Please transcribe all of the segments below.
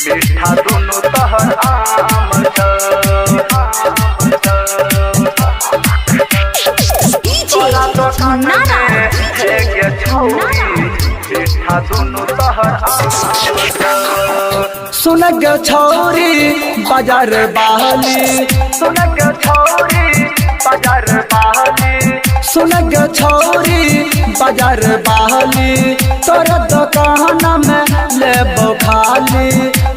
मीठा दोनों तहर आम तोरा दुकान में है गे छौरी मीठा दोनों तहर आम सुन गे छौरी बाजार बहली सुन गे छौरी बाजार बहली सुन गे छौरी बाजार बहली तोरा दुकान में लेबो खाली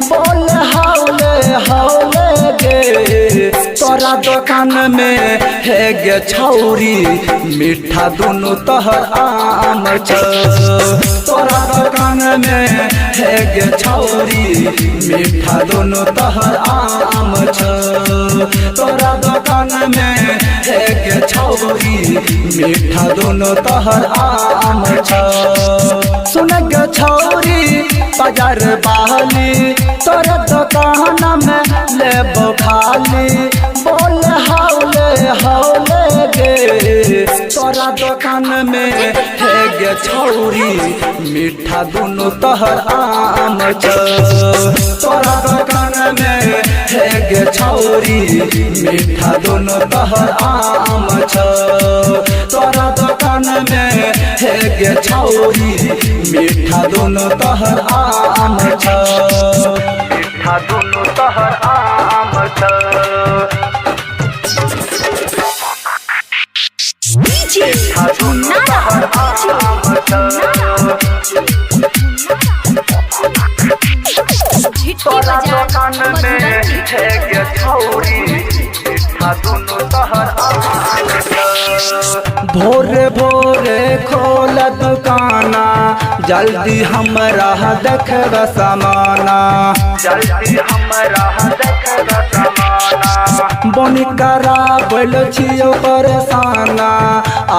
बोल हौले हौले गे तोरा दुकान में है गे छौरी मीठा दोनों तहर आम तोरा दुकान में है गे छौरी मीठा दोनों तहर आम तोरा दुकान में है गे छौरी मीठा दोनों तहर आम सुन गे छौरी बाजार बहली तोरा दुकान में लेबो खाली बोल हौले हौले गे तोरा दुकान में है गे छौरी मीठा दोनों तहर आम तोरा दुकान में है गे छौरी मीठा दोनों तहर आम तोरा दुकान में है गे छौरी मीठा दोनों तहर आम मीठा दोनों तहर आम मीठा दोनों तहर आम तोरा दुकान में है गे छौरी मीठा दोनों तहर आम भोरे भोरे खोल दुकाना जल्दी हमरा देखब समाना जल्दी हमरा देखब समाना बनी करा बोल छियो परेशाना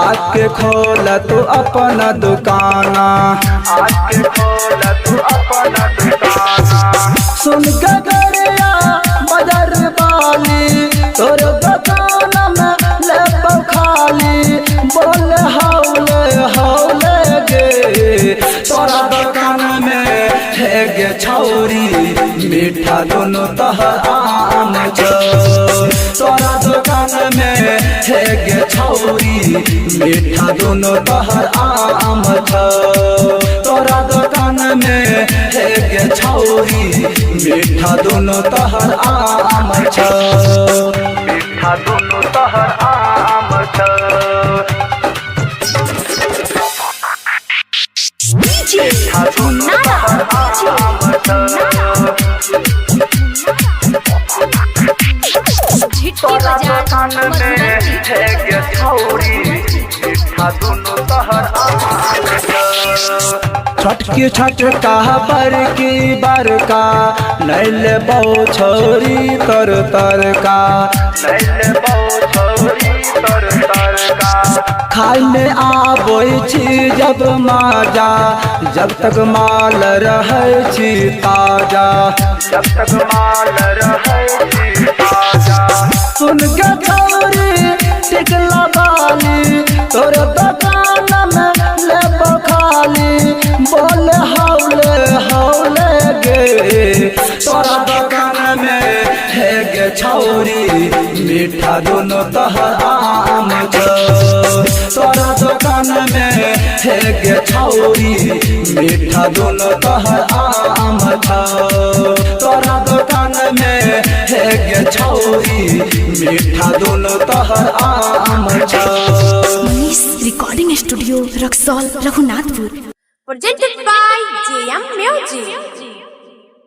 आके खोल तू अपन दुकाना आके खोल तू अपन दुकाना सुन के गरिया बाजार वाली तोर दुकान में लेबो खाली बोल हौले हौले गे तोरा दुकान में है गे छौरी मीठा दोनों तहर आम तोरा दुकान में है गे छौरी मीठा दोनों तहर आम तोरा दुकान में है गे छौरी मीठा दोनों तहर आम मीठा दोनों तहर आम मीठा दोनों तहर आम तोरा दुकान में है गे छौरी मीठा दोनों तहर आम छटकी छटका बरकी बरका नैल बो छौरी तर तरका खाई में आबै छी जब माजा जब तक माल रहै छी ताजा जब तक माल रहै छी ताजा सुन के छौरी टिकला बाली तोर दुकान में लेबो खाली बोल हौले हौले गे तोरा दुकान में है गे छौरी मीठा दोनों तहर आम तोरा दुकान में है गे छौरी मीठा दोनों तहर आम तोरा दुकान में है गे छौरी मीठा दोनों तहर आम recording studio Raxaul Raghunathpur presented by JM Music।